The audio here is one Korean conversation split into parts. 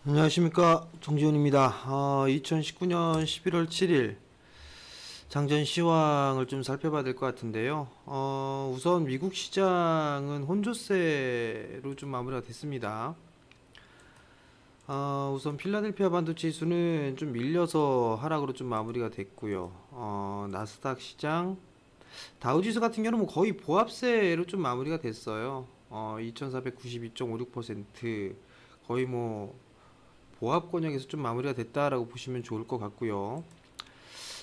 안녕하십니까, 정지훈입니다. 2019년 11월 7일 장전 시황을 좀 살펴봐야 될 것 같은데요. 우선 미국 시장은 혼조세로 좀 마무리가 됐습니다. 우선 필라델피아 반도체 지수는 좀 밀려서 하락으로 좀 마무리가 됐고요. 나스닥 시장, 다우지수 같은 경우는 뭐 거의 보합세로 좀 마무리가 됐어요. 2492.56%, 거의 뭐 보합 권역에서 좀 마무리가 됐다라고 보시면 좋을 것 같고요.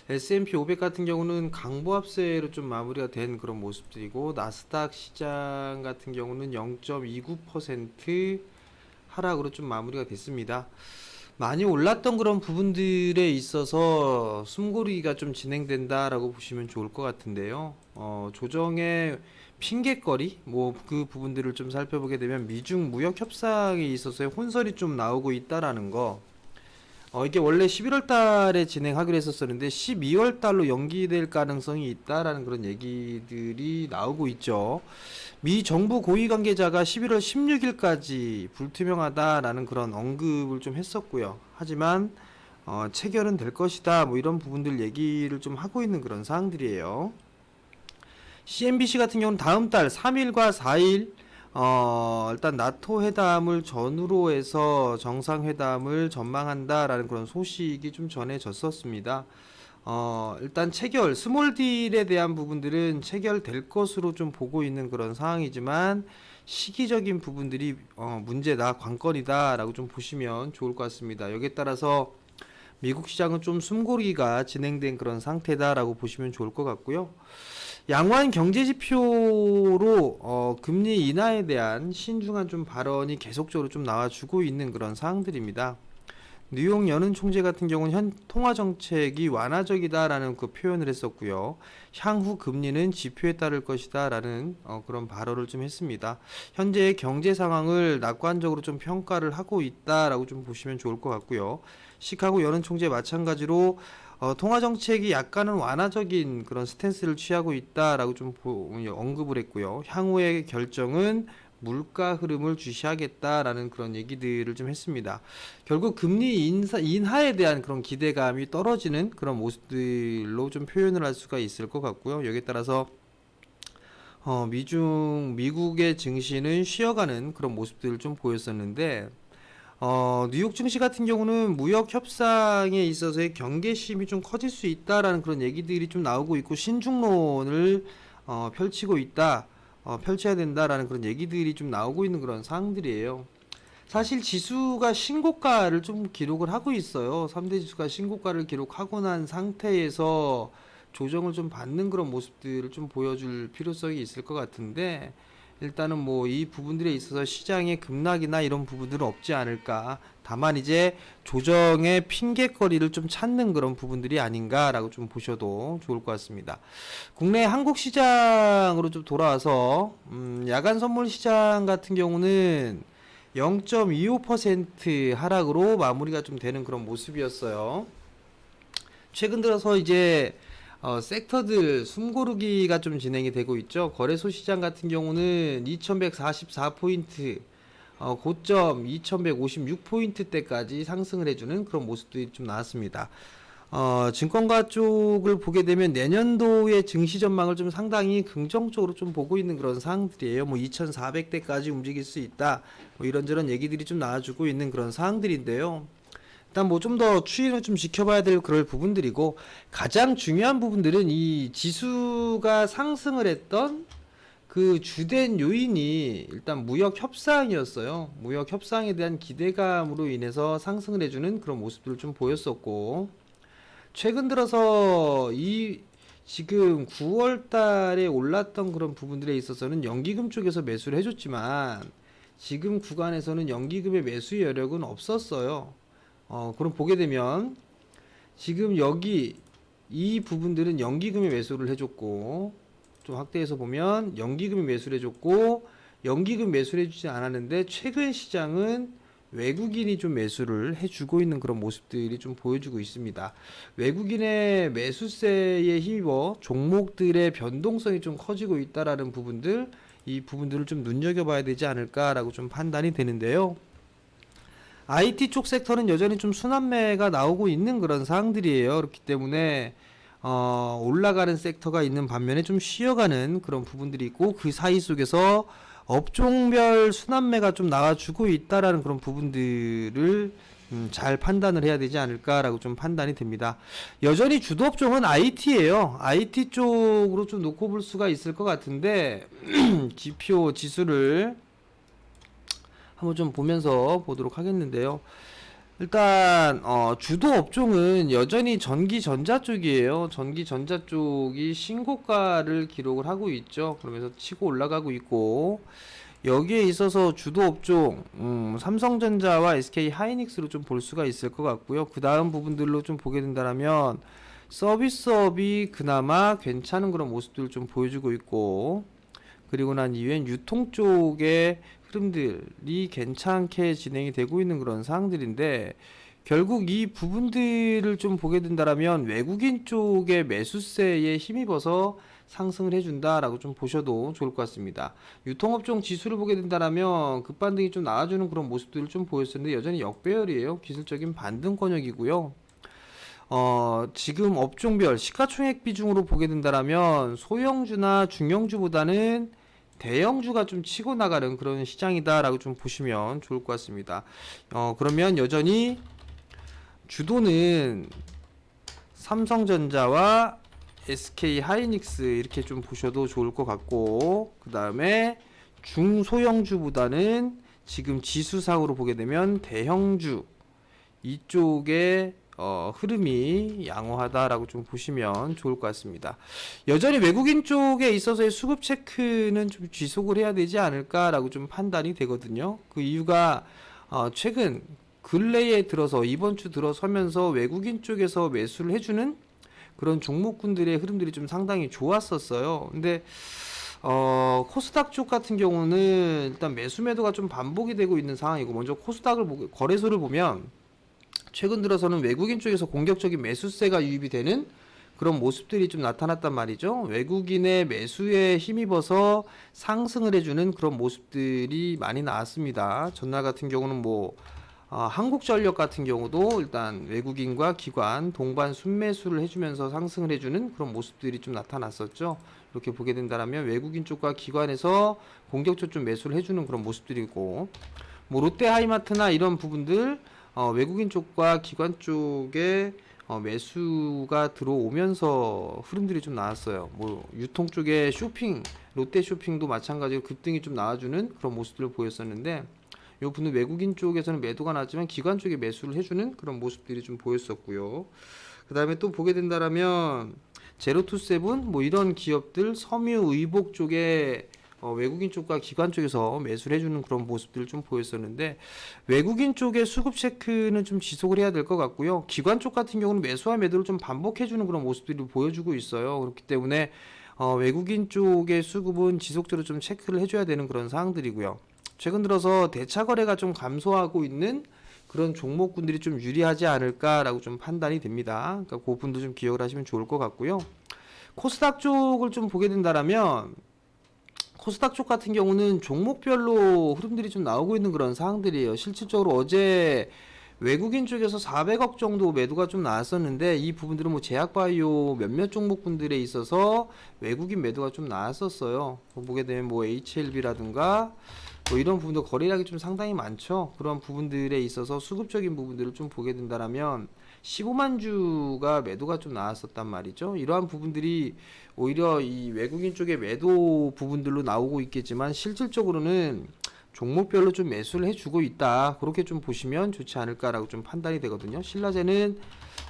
S&P 500 같은 경우는 강보합세로 좀 마무리가 된 그런 모습들이고, 나스닥 시장 같은 경우는 0.29% 하락으로 좀 마무리가 됐습니다. 많이 올랐던 그런 부분들에 있어서 숨고르기가 좀 진행된다라고 보시면 좋을 것 같은데요. 조정의 핑곗거리, 뭐 그 부분들을 좀 살펴보게 되면 미중 무역 협상에 있어서의 혼선이 좀 나오고 있다라는 거. 이게 원래 11월 달에 진행하기로 했었었는데 12월 달로 연기될 가능성이 있다라는 그런 얘기들이 나오고 있죠. 미 정부 고위 관계자가 11월 16일까지 불투명하다라는 그런 언급을 좀 했었고요. 하지만 체결은 될 것이다. 뭐 이런 부분들 얘기를 좀 하고 있는 그런 사항들이에요. CNBC 같은 경우는 다음 달 3일과 4일 일단 나토 회담을 전후로 해서 정상회담을 전망한다라는 그런 소식이 좀 전해졌었습니다. 일단 체결, 스몰 딜에 대한 부분들은 체결될 것으로 좀 보고 있는 그런 상황이지만 시기적인 부분들이 문제다, 관건이다라고 좀 보시면 좋을 것 같습니다. 여기에 따라서 미국 시장은 좀 숨고르기가 진행된 그런 상태다라고 보시면 좋을 것 같고요. 양호한 경제 지표로 금리 인하에 대한 신중한 좀 발언이 계속적으로 좀 나와주고 있는 그런 사항들입니다. 뉴욕 연은 총재 같은 경우는 현 통화 정책이 완화적이다라는 그 표현을 했었고요. 향후 금리는 지표에 따를 것이다라는 그런 발언을 좀 했습니다. 현재의 경제 상황을 낙관적으로 좀 평가를 하고 있다라고 좀 보시면 좋을 것 같고요. 시카고 연은 총재 마찬가지로 통화 정책이 약간은 완화적인 그런 스탠스를 취하고 있다라고 좀 언급을 했고요. 향후의 결정은 물가 흐름을 주시하겠다라는 그런 얘기들을 좀 했습니다. 결국 금리 인하에 대한 그런 기대감이 떨어지는 그런 모습들로 좀 표현을 할 수가 있을 것 같고요. 여기에 따라서 미국의 증시는 쉬어가는 그런 모습들을 좀 보였었는데, 뉴욕 증시 같은 경우는 무역 협상에 있어서의 경계심이 좀 커질 수 있다라는 그런 얘기들이 좀 나오고 있고, 신중론을 펼치고 있다, 펼쳐야 된다라는 그런 얘기들이 좀 나오고 있는 그런 상황들이에요. 사실 지수가 신고가를 좀 기록을 하고 있어요. 3대 지수가 신고가를 기록하고 난 상태에서 조정을 좀 받는 그런 모습들을 좀 보여줄 필요성이 있을 것 같은데, 일단은 뭐 이 부분들에 있어서 시장의 급락이나 이런 부분들은 없지 않을까. 다만 이제 조정의 핑곗거리를 좀 찾는 그런 부분들이 아닌가라고 좀 보셔도 좋을 것 같습니다. 국내 한국 시장으로 좀 돌아와서 야간 선물 시장 같은 경우는 0.25% 하락으로 마무리가 좀 되는 그런 모습이었어요. 최근 들어서 이제 섹터들 숨고르기가 좀 진행이 되고 있죠. 거래소 시장 같은 경우는 2144포인트, 고점 2156포인트대까지 상승을 해주는 그런 모습들이 좀 나왔습니다. 증권가 쪽을 보게 되면 내년도의 증시 전망을 좀 상당히 긍정적으로 좀 보고 있는 그런 사항들이에요. 뭐 2400대까지 움직일 수 있다. 뭐 이런저런 얘기들이 좀 나와주고 있는 그런 사항들인데요. 일단 뭐 좀 더 추이를 좀 지켜봐야 될 그럴 부분들이고, 가장 중요한 부분들은 이 지수가 상승을 했던 그 주된 요인이 일단 무역 협상이었어요. 무역 협상에 대한 기대감으로 인해서 상승을 해주는 그런 모습들을 좀 보였었고, 최근 들어서 이 지금 9월 달에 올랐던 그런 부분들에 있어서는 연기금 쪽에서 매수를 해줬지만, 지금 구간에서는 연기금의 매수 여력은 없었어요. 그럼 보게 되면 지금 여기 이 부분들은 연기금이 매수를 해줬고, 좀 확대해서 보면 연기금이 매수를 해줬고, 연기금 매수를 해주지 않았는데 최근 시장은 외국인이 좀 매수를 해주고 있는 그런 모습들이 좀 보여주고 있습니다. 외국인의 매수세에 힘입어 종목들의 변동성이 좀 커지고 있다라는 부분들, 이 부분들을 좀 눈여겨봐야 되지 않을까라고 좀 판단이 되는데요. IT 쪽 섹터는 여전히 좀 순환매가 나오고 있는 그런 상황들이에요. 그렇기 때문에 올라가는 섹터가 있는 반면에 좀 쉬어가는 그런 부분들이 있고, 그 사이 속에서 업종별 순환매가 좀 나와주고 있다라는 그런 부분들을 잘 판단을 해야 되지 않을까라고 좀 판단이 됩니다. 여전히 주도 업종은 IT예요. IT 쪽으로 좀 놓고 볼 수가 있을 것 같은데 지표 지수를 한번 좀 보면서 보도록 하겠는데요. 일단 주도 업종은 여전히 전기전자 쪽이에요. 전기전자 쪽이 신고가를 기록을 하고 있죠. 그러면서 치고 올라가고 있고, 여기에 있어서 주도 업종 삼성전자와 SK 하이닉스로 좀 볼 수가 있을 것 같고요. 그 다음 부분들로 좀 보게 된다면 서비스업이 그나마 괜찮은 그런 모습들을 좀 보여주고 있고, 그리고 난 이후엔 유통 쪽의 흐름들이 괜찮게 진행이 되고 있는 그런 상황들인데, 결국 이 부분들을 좀 보게 된다면 외국인 쪽의 매수세에 힘입어서 상승을 해준다라고 좀 보셔도 좋을 것 같습니다. 유통업종 지수를 보게 된다면 급반등이 좀 나와주는 그런 모습들을 좀 보였었는데 여전히 역배열이에요. 기술적인 반등 권역이고요. 지금 업종별 시가총액 비중으로 보게 된다면 소형주나 중형주보다는 대형주가 좀 치고 나가는 그런 시장이다라고 좀 보시면 좋을 것 같습니다. 그러면 여전히 주도는 삼성전자와 SK 하이닉스 이렇게 좀 보셔도 좋을 것 같고, 그 다음에 중소형주보다는 지금 지수상으로 보게 되면 대형주 이쪽에 흐름이 양호하다라고 좀 보시면 좋을 것 같습니다. 여전히 외국인 쪽에 있어서의 수급 체크는 좀 지속을 해야 되지 않을까라고 좀 판단이 되거든요. 그 이유가 최근 근래에 들어서 이번 주 들어서면서 외국인 쪽에서 매수를 해주는 그런 종목군들의 흐름들이 좀 상당히 좋았었어요. 근데 코스닥 쪽 같은 경우는 일단 매수 매도가 좀 반복이 되고 있는 상황이고, 먼저 코스닥을 거래소를 보면 최근 들어서는 외국인 쪽에서 공격적인 매수세가 유입이 되는 그런 모습들이 좀 나타났단 말이죠. 외국인의 매수에 힘입어서 상승을 해주는 그런 모습들이 많이 나왔습니다. 전날 같은 경우는 한국전력 같은 경우도 일단 외국인과 기관 동반 순매수를 해주면서 상승을 해주는 그런 모습들이 좀 나타났었죠. 이렇게 보게 된다면 외국인 쪽과 기관에서 공격적 좀 매수를 해주는 그런 모습들이고, 롯데하이마트나 이런 부분들 외국인 쪽과 기관 쪽에 매수가 들어오면서 흐름들이 좀 나왔어요. 유통 쪽에 롯데 쇼핑도 마찬가지로 급등이 좀 나와주는 그런 모습들을 보였었는데, 요 분은 외국인 쪽에서는 매도가 나왔지만 기관 쪽에 매수를 해주는 그런 모습들이 좀 보였었고요. 그 다음에 또 보게 된다면 제로투세븐 이런 기업들 섬유의복 쪽에 외국인 쪽과 기관 쪽에서 매수를 해주는 그런 모습들을 좀 보였었는데, 외국인 쪽의 수급 체크는 좀 지속을 해야 될 것 같고요. 기관 쪽 같은 경우는 매수와 매도를 좀 반복해주는 그런 모습들을 보여주고 있어요. 그렇기 때문에 외국인 쪽의 수급은 지속적으로 좀 체크를 해줘야 되는 그런 상황들이고요. 최근 들어서 대차 거래가 좀 감소하고 있는 그런 종목군들이 좀 유리하지 않을까라고 좀 판단이 됩니다. 그러니까 그 부분도 좀 기억을 하시면 좋을 것 같고요. 코스닥 쪽을 좀 보게 된다면 코스닥 쪽 같은 경우는 종목별로 흐름들이 좀 나오고 있는 그런 상황들이에요. 실질적으로 어제 외국인 쪽에서 400억 정도 매도가 좀 나왔었는데, 이 부분들은 제약바이오 몇몇 종목군들에 있어서 외국인 매도가 좀 나왔었어요. 보게 되면 HLB라든가 이런 부분도 거래량이 좀 상당히 많죠. 그런 부분들에 있어서 수급적인 부분들을 좀 보게 된다면 15만 주가 매도가 좀 나왔었단 말이죠. 이러한 부분들이 오히려 이 외국인 쪽의 매도 부분들로 나오고 있겠지만 실질적으로는 종목별로 좀 매수를 해주고 있다. 그렇게 좀 보시면 좋지 않을까라고 좀 판단이 되거든요. 신라제는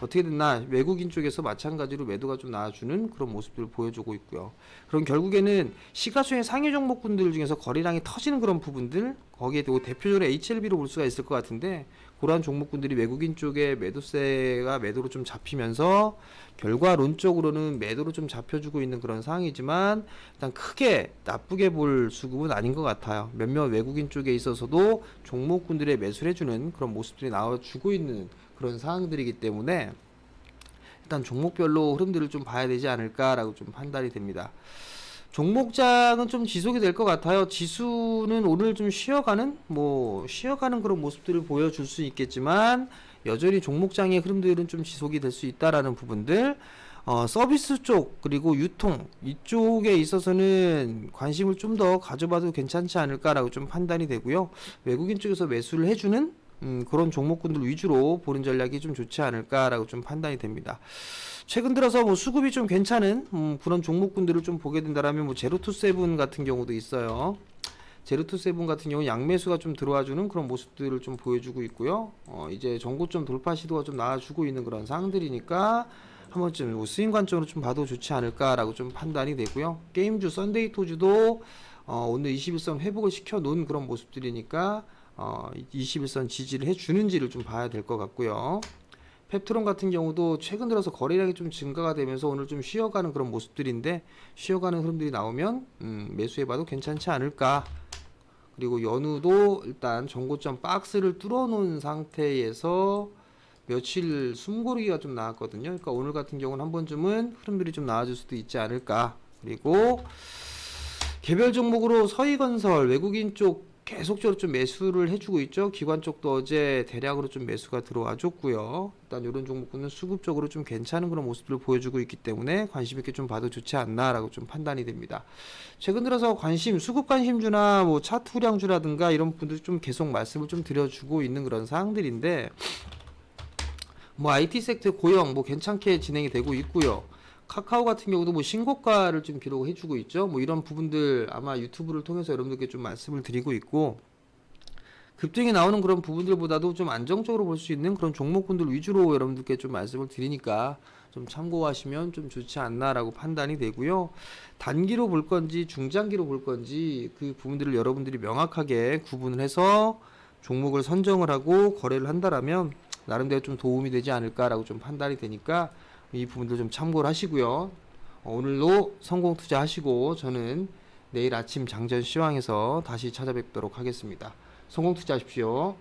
어떻게 됐나 외국인 쪽에서 마찬가지로 매도가 좀 나와주는 그런 모습들을 보여주고 있고요. 그럼 결국에는 시가총액 상위 종목군들 중에서 거래량이 터지는 그런 부분들, 거기에 대표적으로 HLB로 볼 수가 있을 것 같은데, 그러한 종목군들이 외국인 쪽에 매도로 좀 잡히면서 결과론적으로는 매도로 좀 잡혀주고 있는 그런 상황이지만, 일단 크게 나쁘게 볼 수급은 아닌 것 같아요. 몇몇 외국인 쪽에 있어서도 종목군들의 매수를 해주는 그런 모습들이 나와주고 있는 그런 상황들이기 때문에 일단 종목별로 흐름들을 좀 봐야 되지 않을까라고 좀 판단이 됩니다. 종목장은 좀 지속이 될 것 같아요. 지수는 오늘 좀 쉬어가는 그런 모습들을 보여줄 수 있겠지만 여전히 종목장의 흐름들은 좀 지속이 될 수 있다라는 부분들. 서비스 쪽 그리고 유통 이쪽에 있어서는 관심을 좀 더 가져봐도 괜찮지 않을까라고 좀 판단이 되고요. 외국인 쪽에서 매수를 해주는 그런 종목군들 위주로 보는 전략이 좀 좋지 않을까라고 좀 판단이 됩니다. 최근 들어서 뭐 수급이 좀 괜찮은 그런 종목군들을 좀 보게 된다라면 뭐 제로투세븐 같은 경우도 있어요. 제로투세븐 같은 경우 양매수가 좀 들어와주는 그런 모습들을 좀 보여주고 있고요. 이제 전고점 돌파 시도가 좀 나와주고 있는 그런 상황들이니까 한 번쯤 뭐 스윙 관점으로 좀 봐도 좋지 않을까라고 좀 판단이 되고요. 게임주 썬데이토주도 오늘 21선 회복을 시켜 놓은 그런 모습들이니까 21선 지지를 해주는지를 좀 봐야 될 것 같고요. 펩트론 같은 경우도 최근 들어서 거래량이 좀 증가가 되면서 오늘 좀 쉬어가는 그런 모습들인데 쉬어가는 흐름들이 나오면 매수해봐도 괜찮지 않을까. 그리고 연우도 일단 전고점 박스를 뚫어놓은 상태에서 며칠 숨고르기가 좀 나왔거든요. 그러니까 오늘 같은 경우는 한 번쯤은 흐름들이 좀 나아질 수도 있지 않을까. 그리고 개별 종목으로 서희건설 외국인 쪽 계속적으로 좀 매수를 해주고 있죠. 기관 쪽도 어제 대량으로 좀 매수가 들어와 줬고요. 일단 이런 종목군은 수급적으로 좀 괜찮은 그런 모습들을 보여주고 있기 때문에 관심 있게 좀 봐도 좋지 않나라고 좀 판단이 됩니다. 최근 들어서 수급 관심주나 뭐 차트 후량주라든가 이런 분들 좀 계속 말씀을 좀 드려주고 있는 그런 사항들인데 뭐 IT 섹터 고용 뭐 괜찮게 진행이 되고 있고요. 카카오 같은 경우도 뭐 신고가를 좀 기록해 주고 있죠. 뭐 이런 부분들 아마 유튜브를 통해서 여러분들께 좀 말씀을 드리고 있고 급등이 나오는 그런 부분들보다도 좀 안정적으로 볼 수 있는 그런 종목군들 위주로 여러분들께 좀 말씀을 드리니까 좀 참고하시면 좀 좋지 않나라고 판단이 되고요. 단기로 볼 건지 중장기로 볼 건지 그 부분들을 여러분들이 명확하게 구분을 해서 종목을 선정을 하고 거래를 한다라면 나름대로 좀 도움이 되지 않을까라고 좀 판단이 되니까 이 부분들 좀 참고를 하시고요. 오늘도 성공 투자하시고 저는 내일 아침 장전 시황에서 다시 찾아뵙도록 하겠습니다. 성공 투자하십시오.